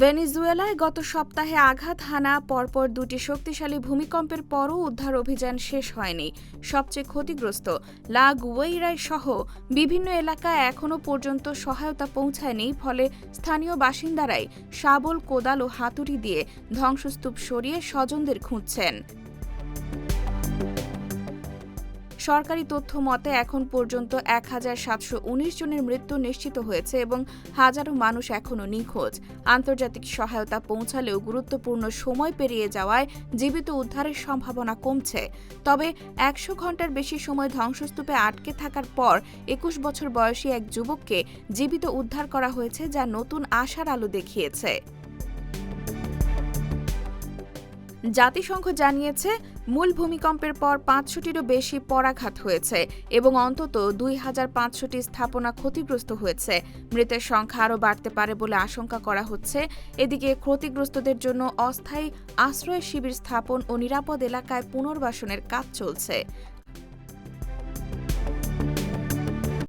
ভেনেজুয়েলায় গত সপ্তাহে আঘাত হানা পরপর দুটি শক্তিশালী ভূমিকম্পের পরও উদ্ধার অভিযান শেষ হয়নি। সবচেয়ে ক্ষতিগ্রস্ত লা গুয়েইরায় সহ বিভিন্ন এলাকায় এখনও পর্যন্ত সহায়তা পৌঁছায়নি, ফলে স্থানীয় বাসিন্দারাই শাবল, কোদাল ও হাতুড়ি দিয়ে ধ্বংসস্তূপ সরিয়ে স্বজনদের খুঁজছেন। সরকারি তথ্য মতে এখন পর্যন্ত ১,৭১৯ জনের মৃত্যু নিশ্চিত হয়েছে এবং হাজারো মানুষ এখনও নিখোঁজ। আন্তর্জাতিক সহায়তা পৌঁছালেও গুরুত্বপূর্ণ সময় পেরিয়ে যাওয়ায় জীবিত উদ্ধারের সম্ভাবনা কমছে। তবে ১০০ ঘণ্টার বেশি সময় ধ্বংসস্তূপে আটকে থাকার পর ২১ বছর বয়সী এক যুবককে জীবিত উদ্ধার করা হয়েছে, যা নতুন আশার আলো দেখিয়েছে। জাতিসংঘ জানিয়েছে, মূল ভূমিকম্পের পর ৫০০টিরও বেশি পরাঘাত হয়েছে এবং অন্তত ২,৫০০টি স্থাপনা ক্ষতিগ্রস্ত হয়েছে। মৃতের সংখ্যা আরও বাড়তে পারে বলে আশঙ্কা করা হচ্ছে। এদিকে ক্ষতিগ্রস্তদের জন্য অস্থায়ী আশ্রয় শিবির স্থাপন ও নিরাপদ এলাকায় পুনর্বাসনের কাজ চলছে।